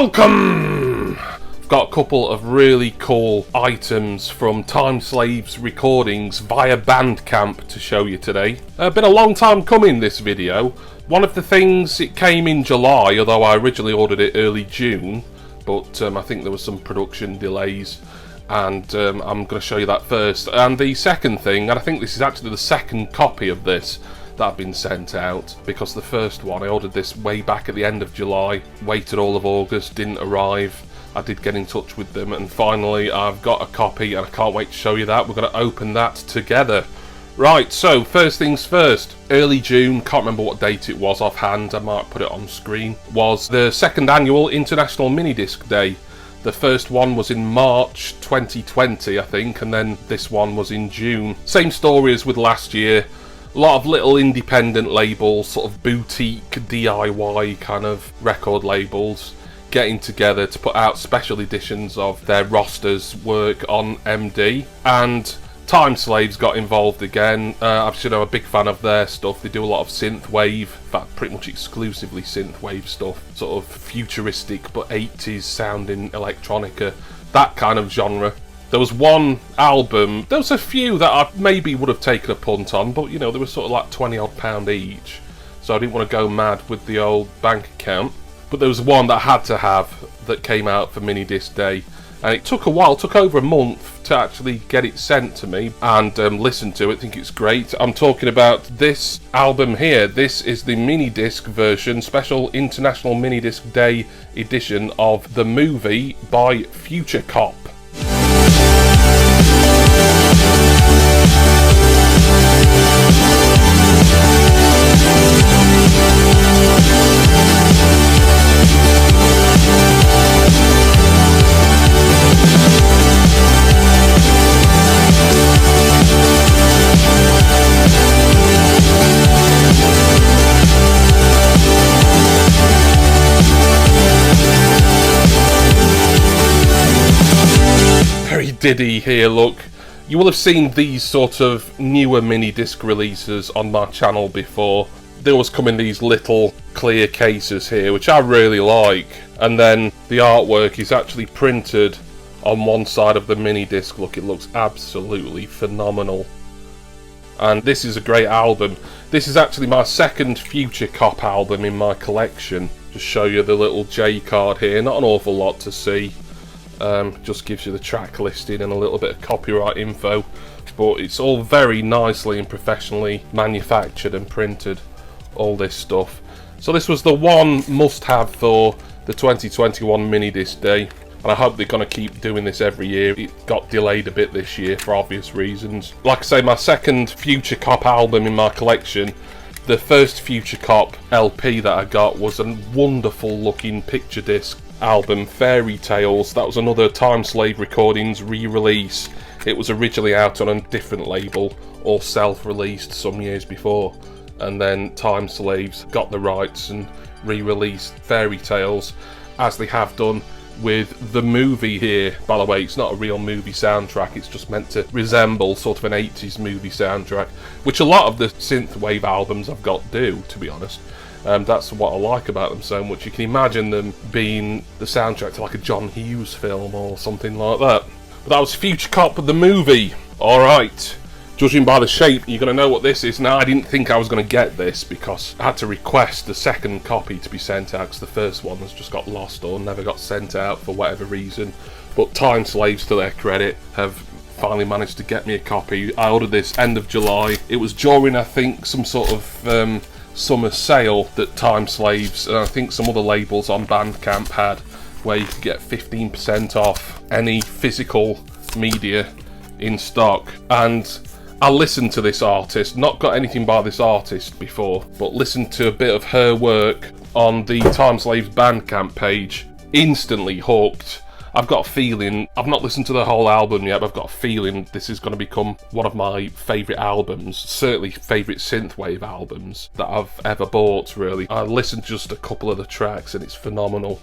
Welcome! I've got a couple of really cool items from Time Slaves recordings via Bandcamp to show you today. Been a long time coming, this video. One of the things, it came in July, although I originally ordered it early June, but I think there was some production delays, and I'm going to show you that first. And the second thing, and I think this is actually the second copy of this that I've been sent out, because the first one, I ordered this way back at the end of July, waited all of August, didn't arrive. I did get in touch with them, and finally I've got a copy, and I can't wait to show you that. We're going to open that together. Right, so first things first, early June, can't remember what date it was offhand, I might put it on screen, was the second annual International MiniDisc Day. The first one was in March 2020, I think, and then this one was in June. Same story as with last year. A lot of little independent labels, sort of boutique DIY kind of record labels, getting together to put out special editions of their rosters work on MD. And Time Slaves got involved again. I'm a big fan of their stuff. They do a lot of synthwave, in fact pretty much exclusively synthwave stuff, sort of futuristic but 80s sounding electronica, that kind of genre. There was one album, there was a few that I maybe would have taken a punt on, but you know, they were sort of like £20 each, so I didn't want to go mad with the old bank account. But there was one that I had to have that came out for MiniDisc Day, and it took a while, it took over a month to actually get it sent to me and listen to it. I think it's great. I'm talking about this album here. This is the MiniDisc version, special International MiniDisc Day edition of The Movie by Future Cop. Diddy here, look. You will have seen these sort of newer mini-disc releases on my channel before. They always come in these little clear cases here, which I really like. And then the artwork is actually printed on one side of the mini-disc. Look, it looks absolutely phenomenal. And this is a great album. This is actually my second Future Cop album in my collection. Just show you the little J card here. Not an awful lot to see. Just gives you the track listing and a little bit of copyright info, but it's all very nicely and professionally manufactured and printed, all this stuff. So this was the one must-have for the 2021 MiniDisc Day, and I hope they're going to keep doing this every year. It got delayed a bit this year for obvious reasons. Like I say, my second Future Cop album in my collection. The first Future Cop LP that I got was a wonderful looking picture disc album, Fairy Tales. That was another Time Slave Recordings re-release. It was originally out on a different label, or self-released some years before, and then Time Slaves got the rights and re-released Fairy Tales, as they have done with The Movie here. By the way, it's not a real movie soundtrack, it's just meant to resemble sort of an 80s movie soundtrack, which a lot of the synthwave albums I've got do, to be honest. That's what I like about them so much. You can imagine them being the soundtrack to like a John Hughes film or something like that. But that was Future Cop, The Movie. Alright, judging by the shape, you're going to know what this is. Now, I didn't think I was going to get this because I had to request the second copy to be sent out because the first one has just got lost or never got sent out for whatever reason. But Time Slaves, to their credit, have finally managed to get me a copy. I ordered this end of July. It was during, I think, some sort of summer sale that Time Slaves and I think some other labels on Bandcamp had, where you could get 15% off any physical media in stock. And I listened to this artist, not got anything by this artist before, but listened to a bit of her work on the Time Slaves Bandcamp page. Instantly hooked. I've got a feeling, I've not listened to the whole album yet, but I've got a feeling this is going to become one of my favourite albums, certainly favourite synthwave albums that I've ever bought, really. I listened to just a couple of the tracks and it's phenomenal.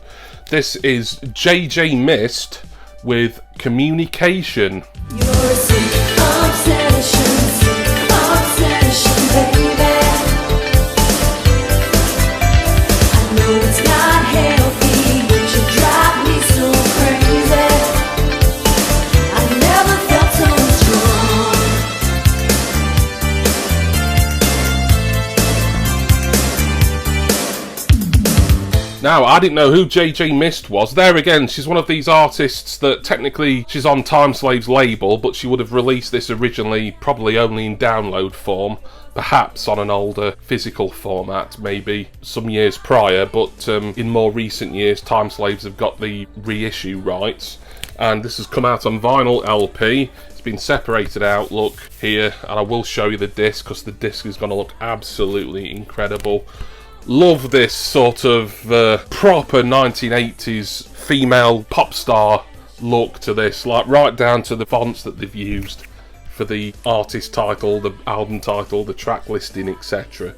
This is JJ Mist with Communication. You're a sick obsession, baby. I know it's not healthy, but you're driving Now, I didn't know who JJ Mist was. There again, she's one of these artists that technically she's on Timeslave's label, but she would have released this originally probably only in download form, perhaps on an older physical format, maybe some years prior, but in more recent years, Timeslaves have got the reissue rights, and this has come out on vinyl LP. It's been separated out, look here, and I will show you the disc, because the disc is going to look absolutely incredible. Love this sort of proper 1980s female pop star look to this, like right down to the fonts that they've used for the artist title, the album title, the track listing, etc.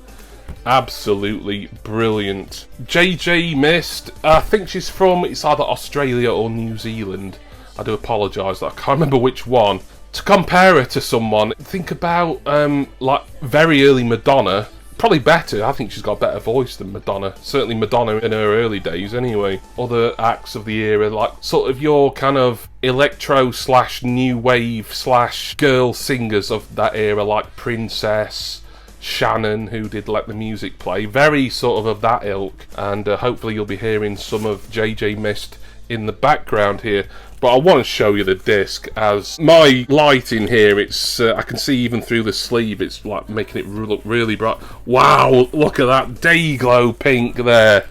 Absolutely brilliant. JJ Mist, I think she's from, it's either Australia or New Zealand. I do apologise, I can't remember which one. To compare her to someone, think about like very early Madonna. Probably better. I think she's got a better voice than Madonna. Certainly Madonna in her early days anyway. Other acts of the era, like sort of your kind of electro / new wave / girl singers of that era, like Princess, Shannon, who did Let the Music Play. Very sort of that ilk. And hopefully you'll be hearing some of JJ Mist in the background here. But I want to show you the disc, as my lighting here, it's I can see even through the sleeve, it's like making it look really bright. Wow, look at that day glow pink there.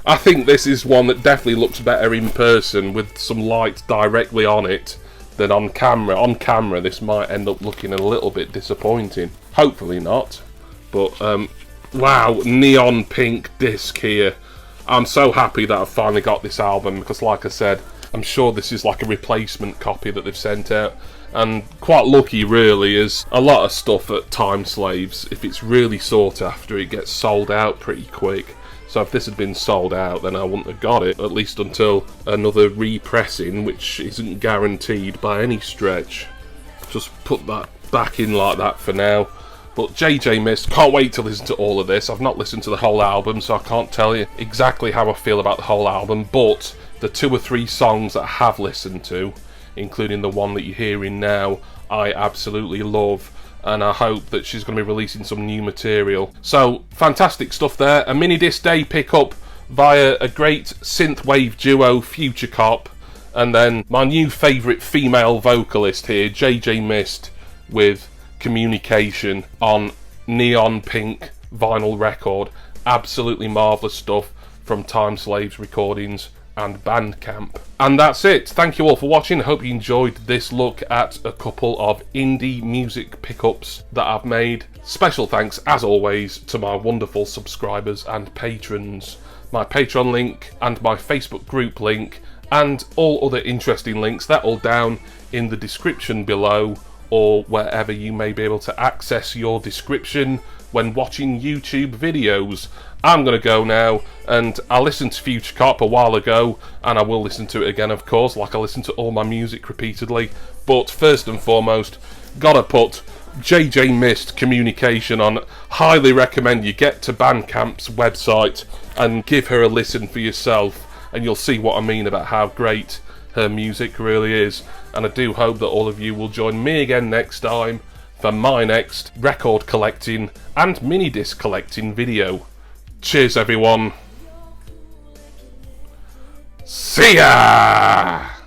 I think this is one that definitely looks better in person with some light directly on it than on camera. On camera this might end up looking a little bit disappointing. Hopefully not. But wow, neon pink disc here. I'm so happy that I've finally got this album, because like I said, I'm sure this is like a replacement copy that they've sent out, and quite lucky really, as a lot of stuff at Timeslaves, if it's really sought after, it gets sold out pretty quick. So if this had been sold out, then I wouldn't have got it, at least until another repressing, which isn't guaranteed by any stretch. Just put that back in like that for now. But JJ Mist, can't wait to listen to all of this. I've not listened to the whole album, so I can't tell you exactly how I feel about the whole album, but the 2 or 3 songs that I have listened to, including the one that you're hearing now, I absolutely love, and I hope that she's going to be releasing some new material. So, fantastic stuff there. A MiniDisc Day pickup via a great synthwave duo, Future Cop, and then my new favourite female vocalist here, JJ Mist, with Communication on neon pink vinyl record. Absolutely marvellous stuff from Timeslaves Recordings and Bandcamp. And that's it. Thank you all for watching. I hope you enjoyed this look at a couple of indie music pickups that I've made. Special thanks, as always, to my wonderful subscribers and patrons. My Patreon link and my Facebook group link and all other interesting links, they're all down in the description below, or wherever you may be able to access your description when watching YouTube videos. I'm going to go now, and I listened to Future Cop a while ago, and I will listen to it again, of course, like I listen to all my music repeatedly. But first and foremost, gotta put JJ Mist Communication on. Highly recommend you get to Bandcamp's website and give her a listen for yourself, and you'll see what I mean about how great her music really is. And I do hope that all of you will join me again next time for my next record collecting and mini-disc collecting video. Cheers everyone. See ya!